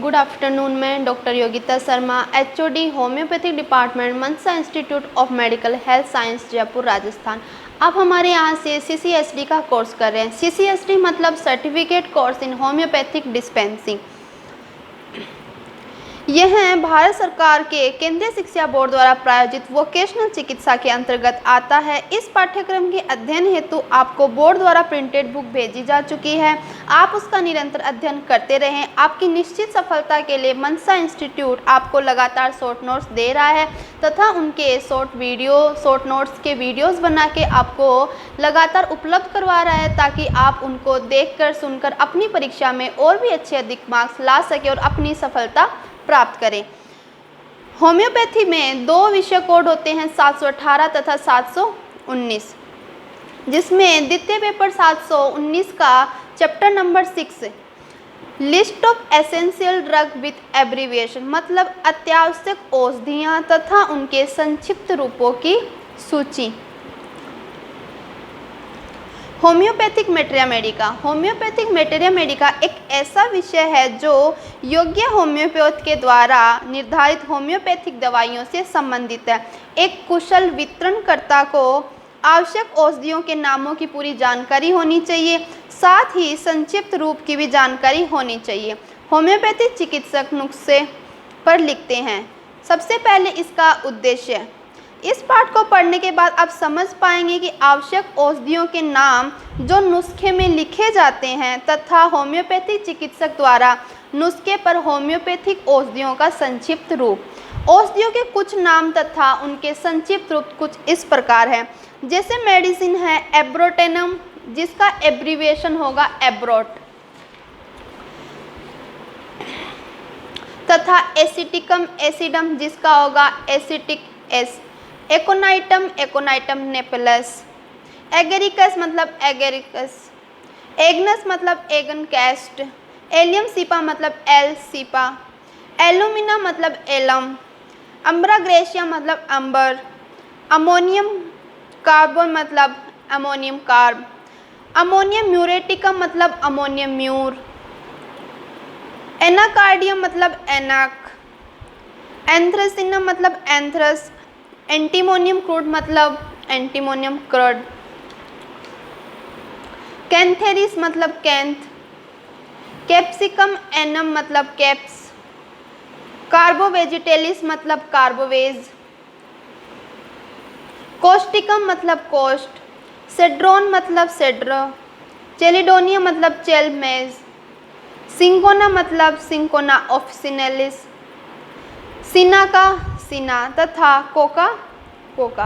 Good afternoon. मैं doctor Yogita Sharma, HOD homoeopathic department, Mansa institute of medical health science, Jaipur, Rajasthan. आप हमारे यहाँ से सीसीएसडी का कोर्स कर रहे हैं। सीसीएसडी मतलब certificate course in homeopathic dispensing. यह भारत सरकार के केंद्रीय शिक्षा बोर्ड द्वारा प्रायोजित वोकेशनल चिकित्सा के अंतर्गत आता है। इस पाठ्यक्रम के अध्ययन हेतु आपको बोर्ड द्वारा प्रिंटेड बुक भेजी जा चुकी है। आप उसका निरंतर अध्ययन करते रहें। आपकी निश्चित सफलता के लिए मनसा इंस्टीट्यूट आपको लगातार शॉर्ट नोट्स दे रहा है तथा उनके शॉर्ट नोट्स के वीडियोस बना के आपको लगातार उपलब्ध करवा रहा है, ताकि आप उनको देखकर सुनकर अपनी परीक्षा में और भी अधिक मार्क्स ला सके और अपनी सफलता प्राप्त करें। होम्योपैथी में 2 विषय कोड होते हैं, 718 तथा 719, जिसमें द्वितीय पेपर 719 का chapter number 6 list of essential drug with abbreviation मतलब अत्यावश्यक औषधियाँ तथा उनके संक्षिप्त रूपों की सूची। Homoeopathic materia medica. Homoeopathic materia medica एक ऐसा विषय है जो योग्य होम्योपैथ के द्वारा निर्धारित होम्योपैथिक दवाइयों से संबंधित है। एक कुशल वितरणकर्ता को आवश्यक औषधियों के नामों की पूरी जानकारी होनी चाहिए, साथ ही संक्षिप्त रूप की भी जानकारी होनी चाहिए। होम्योपैथिक चिकित्सक नुस्खे पर लिखते हैं। सबसे पहले इसका उद्देश्य। इस पाठ को पढ़ने के बाद आप समझ पाएंगे कि आवश्यक औषधियों के नाम जो नुस्खे में लिखे जाते हैं तथा होम्योपैथिक चिकित्सक द्वारा नुस्खे पर होम्योपैथिक औषधियों का संक्षिप्त रूप। औषधियों के कुछ नाम तथा उनके संक्षिप्त रूप कुछ इस प्रकार है। जैसे मेडिसिन है एब्रोटेनम, जिसका एब्रीविएशन होगा एब्रोट, तथा एसिटिकम एसिडम, जिसका होगा एसिटिक एस। एकोनाइटम नेपेलस। एगेरिकस मतलब एगेरिकस। एग्नस मतलब एगन कैस्ट। एलियम सीपा मतलब एल सीपा। एलुमिना मतलब एलम। अम्ब्राग्रेशिया मतलब अंबर। अमोनियम कार्बन मतलब अमोनियम कार्ब। अमोनियम म्यूरेटिकम मतलब अमोनियम म्यूर। एनाकार्डियम मतलब एनाक। एंथ्रेसिनम मतलब एंथ्रस। एंटीमोनियम क्रूड मतलब एंटीमोनियम क्रड। कैंथेरिस मतलब कैंथ। कैप्सिकम एनम मतलब कैप्स। कार्बोवेजिटेलिस मतलब कार्बोवेज। कोस्टिकम मतलब कोस्ट। सेड्रोन मतलब सेड्र। चेलिडोनिया मतलब चेलमेज। सिंकोना मतलब सिंकोना ऑफिसिनेलिस। सिना का सिना तथा कोका कोका।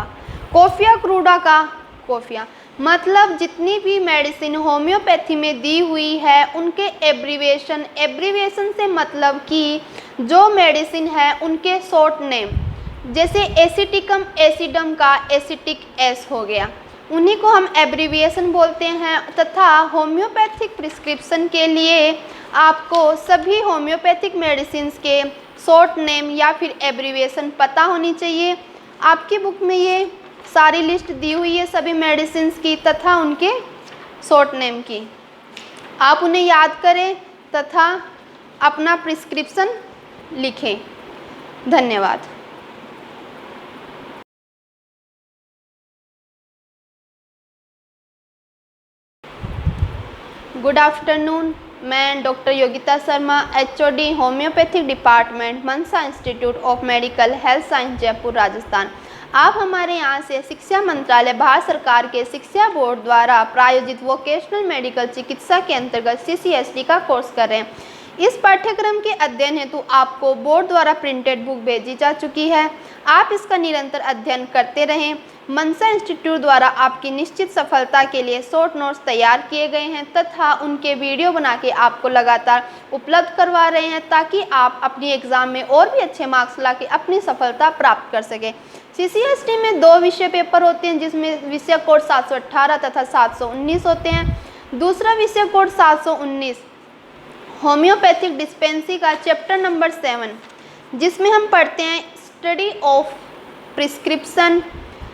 कोफिया क्रूडा का कोफिया। मतलब जितनी भी मेडिसिन होम्योपैथी में दी हुई है उनके एब्रीविएशन से मतलब कि जो मेडिसिन है उनके शॉर्ट नेम, जैसे एसिटिकम एसिडम का एसिटिक एस हो गया, उन्हीं को हम एब्रीविएशन बोलते हैं। तथा होम्योपैथिक प्रिस्क्रिप्शन के लिए आपको सभी होम्योपैथिक मेडिसिन के शॉर्ट नेम या फिर एब्रीविएशन पता होनी चाहिए। आपकी बुक में ये सारी लिस्ट दी हुई है सभी मेडिसिन की तथा उनके शॉर्ट नेम की। आप उन्हें याद करें तथा अपना प्रिस्क्रिप्शन लिखें। धन्यवाद। Good afternoon. मैं doctor Yogita Sharma, HOD homoeopathic department, Mansa institute of medical health science, Jaipur, Rajasthan. आप हमारे यहाँ से शिक्षा मंत्रालय भारत सरकार के शिक्षा बोर्ड द्वारा प्रायोजित वोकेशनल मेडिकल चिकित्सा के अंतर्गत सीसीएसडी का कोर्स कर रहे हैं। इस पाठ्यक्रम के अध्ययन हेतु आपको बोर्ड द्वारा प्रिंटेड बुक भेजी जा चुकी है। आप इसका निरंतर अध्ययन करते रहें। मनसा इंस्टीट्यूट द्वारा आपकी निश्चित सफलता के लिए शॉर्ट नोट्स तैयार किए गए हैं तथा उनके वीडियो बना के आपको लगातार उपलब्ध करवा रहे हैं, ताकि आप अपनी एग्ज़ाम में और भी अच्छे मार्क्स ला के अपनी सफलता प्राप्त कर सकें। सीसीएसडी में 2 विषय पेपर होते हैं, जिसमें विषय कोड 718 तथा 719 होते हैं। दूसरा विषय कोड 719 होम्योपैथिक डिस्पेंसिंग का चैप्टर नंबर 7, जिसमें हम पढ़ते हैं study of prescription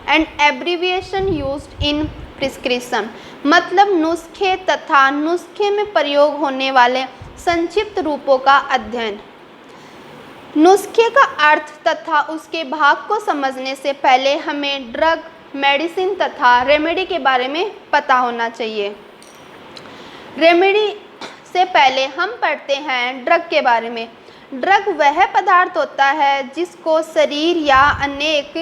and abbreviation used in prescription मतलब नुस्खे तथा नुस्खे में प्रयोग होने वाले संक्षिप्त रूपों का अध्ययन। नुस्खे का अर्थ तथा उसके भाग को समझने से पहले हमें ड्रग, मेडिसिन तथा रेमेडी के बारे में पता होना चाहिए। रेमेडी से पहले हम पढ़ते हैं ड्रग के बारे में। ड्रग वह पदार्थ होता है जिसको शरीर या अनेक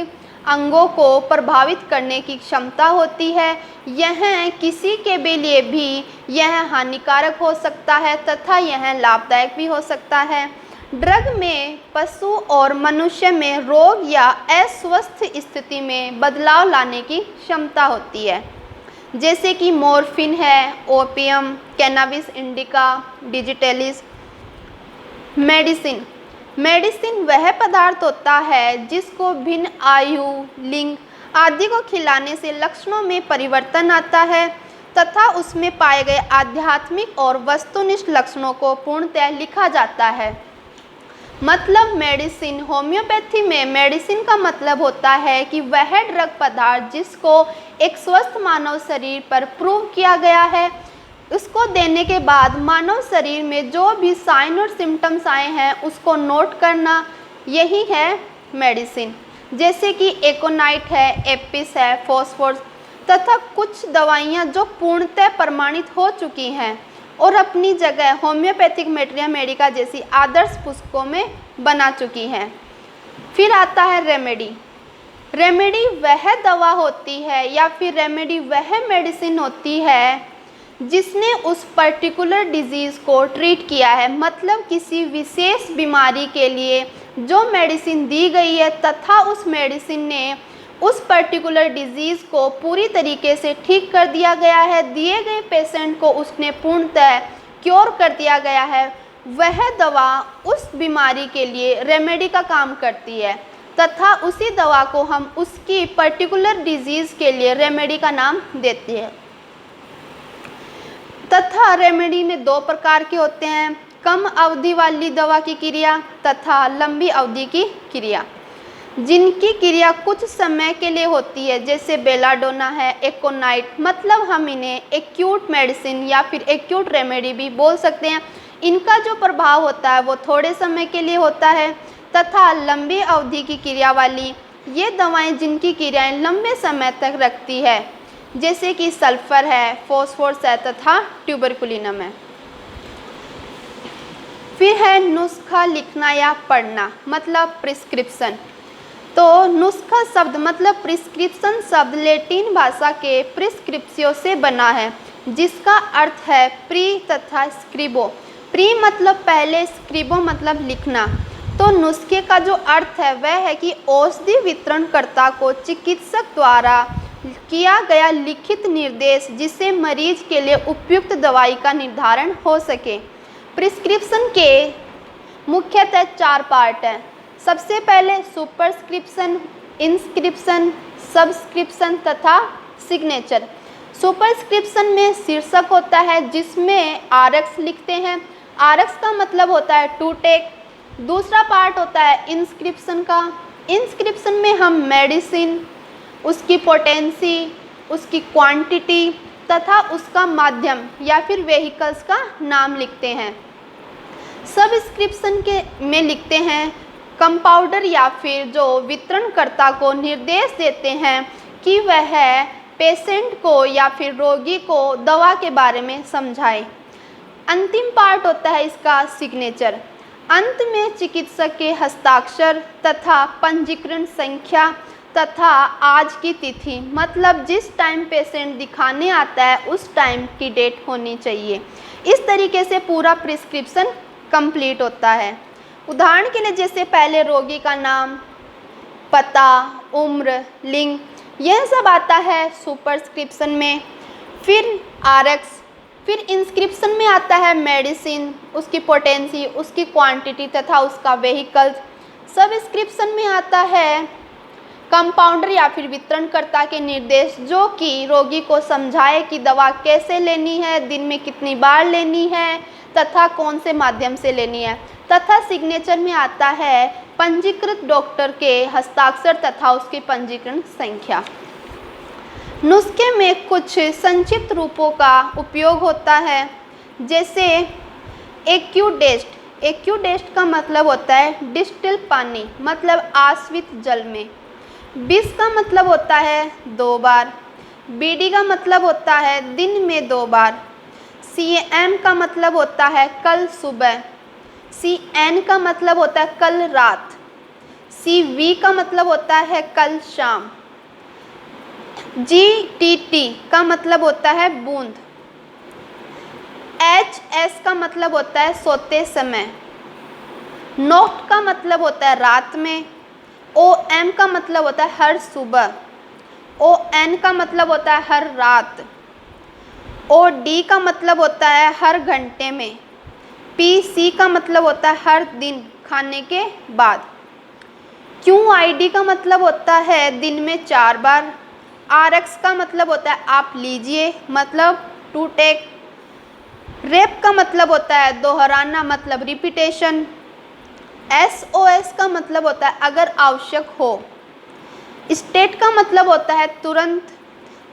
अंगों को प्रभावित करने की क्षमता होती है। यह किसी के लिए भी यह हानिकारक हो सकता है तथा यह लाभदायक भी हो सकता है। ड्रग में पशु और मनुष्य में रोग या अस्वस्थ स्थिति में बदलाव लाने की क्षमता होती है, जैसे कि मॉर्फिन है, opium, cannabis indica, digitalis. Medicine वह पदार्थ होता है जिसको भिन्न आयु, लिंग आदि को खिलाने से लक्षणों में परिवर्तन आता है तथा उसमें पाए गए आध्यात्मिक और वस्तुनिष्ठ लक्षणों को पूर्णतः लिखा जाता है। मतलब मेडिसिन, होम्योपैथी में मेडिसिन का मतलब होता है कि वह ड्रग पदार्थ जिसको एक स्वस्थ मानव शरीर पर प्रूव किया गया है, उसको देने के बाद मानव शरीर में जो भी साइन और सिम्टम्स आए हैं उसको नोट करना, यही है मेडिसिन। जैसे कि एकोनाइट है, एपिस है, फॉस्फोरस तथा कुछ दवाइयाँ जो पूर्णतः प्रमाणित हो चुकी हैं और अपनी जगह होम्योपैथिक मेटेरिया मेडिका जैसी आदर्श पुस्तकों में बना चुकी हैं। फिर आता है रेमेडी। रेमेडी वह दवा होती है या फिर रेमेडी वह मेडिसिन होती है जिसने उस पर्टिकुलर डिजीज़ को ट्रीट किया है। मतलब किसी विशेष बीमारी के लिए जो मेडिसिन दी गई है तथा उस मेडिसिन ने उस पर्टिकुलर डिजीज़ को पूरी तरीके से ठीक कर दिया गया है, दिए गए पेशेंट को उसने पूर्णतः क्योर कर दिया गया है, वह दवा उस बीमारी के लिए रेमेडी का काम करती है तथा उसी दवा को हम उसकी पर्टिकुलर डिजीज़ के लिए रेमेडी का नाम देते हैं। तथा रेमेडी में दो प्रकार के होते हैं, कम अवधि वाली दवा की क्रिया तथा लंबी अवधि की क्रिया। जिनकी क्रिया कुछ समय के लिए होती है, जैसे बेलाडोना है, एकोनाइट, मतलब हम इन्हें एक्यूट मेडिसिन या फिर एक्यूट रेमेडी भी बोल सकते हैं। इनका जो प्रभाव होता है वो थोड़े समय के लिए होता है। तथा लंबी अवधि की क्रिया वाली ये दवाएं जिनकी क्रियाएं लंबे समय तक रखती है, जैसे कि सल्फर है, फॉस्फोरस है तथा ट्यूबरकुलिनम है। फिर है नुस्खा लिखना या पढ़ना, मतलब प्रिस्क्रिप्शन। तो नुस्खा शब्द मतलब प्रिस्क्रिप्शन शब्द लैटिन भाषा के प्रिस्क्रिप्शियो से बना है, जिसका अर्थ है प्री तथा स्क्रिबो। प्री मतलब पहले, स्क्रिबो मतलब लिखना। तो नुस्खे का जो अर्थ है वह है कि औषधि वितरणकर्ता को चिकित्सक द्वारा किया गया लिखित निर्देश जिससे मरीज के लिए उपयुक्त दवाई का निर्धारण हो सके। प्रिस्क्रिप्शन के मुख्यतः 4 पार्ट हैं। सबसे पहले सुपरस्क्रिप्शन, इंस्क्रिप्शन, सबस्क्रिप्शन तथा सिग्नेचर। सुपरस्क्रिप्शन में शीर्षक होता है जिसमें आरएक्स लिखते हैं। आरएक्स का मतलब होता है टू टेक। दूसरा पार्ट होता है इंस्क्रिप्शन का। इंस्क्रिप्शन में हम मेडिसिन, उसकी पोटेंसी, उसकी क्वांटिटी तथा उसका माध्यम या फिर वेहिकल्स का नाम लिखते हैं। सबस्क्रिप्शन के में लिखते हैं कंपाउंडर या फिर जो वितरणकर्ता को निर्देश देते हैं कि वह पेशेंट को या फिर रोगी को दवा के बारे में समझाए। अंतिम पार्ट होता है इसका सिग्नेचर। अंत में चिकित्सक के हस्ताक्षर तथा पंजीकरण संख्या तथा आज की तिथि, मतलब जिस टाइम पेशेंट दिखाने आता है उस टाइम की डेट होनी चाहिए। इस तरीके से पूरा प्रिस्क्रिप्शन कंप्लीट होता है। उदाहरण के लिए जैसे पहले रोगी का नाम, पता, उम्र, लिंग, यह सब आता है सुपरस्क्रिप्शन में। फिर आरएक्स, फिर इंस्क्रिप्शन में आता है मेडिसिन, उसकी पोटेंसी, उसकी क्वांटिटी तथा उसका वेहिकल्स। सबस्क्रिप्शन में आता है कंपाउंडर या फिर वितरणकर्ता के निर्देश जो कि रोगी को समझाए कि दवा कैसे लेनी है, दिन में कितनी बार लेनी है तथा कौन से माध्यम से लेनी है। तथा सिग्नेचर में आता है पंजीकृत डॉक्टर के हस्ताक्षर तथा उसकी पंजीकरण संख्या। नुस्खे में कुछ संक्षिप्त रूपों का उपयोग होता है, जैसे एक्यूडेस्ट। एक्यूडेस्ट का मतलब होता है डिस्टिल पानी, मतलब आश्वित जल में। बिस का मतलब होता है 2 बार। बीडी का मतलब होता है दिन में 2 बार। सीएम का मतलब होता है कल सुबह। सीएन का मतलब होता है कल रात। सीवी का मतलब होता है कल शाम। जीटीटी का मतलब होता है बूंद। एचएस का मतलब होता है सोते समय। नोट का मतलब होता है रात में। ओएम का मतलब होता है हर सुबह। ओएन का मतलब होता है हर रात। ओडी का मतलब होता है हर घंटे में। पीसी का मतलब होता है हर दिन खाने के बाद। क्यूआईडी का मतलब होता है दिन में 4 बार। आरएक्स का मतलब होता है आप लीजिए, मतलब टू टेक। रेप का मतलब होता है दोहराना, मतलब रिपीटेशन। एसओएस का मतलब होता है अगर आवश्यक हो। स्टेट का मतलब होता है तुरंत,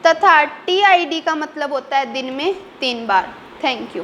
तथा टीआईडी का मतलब होता है दिन में 3 बार। Thank you.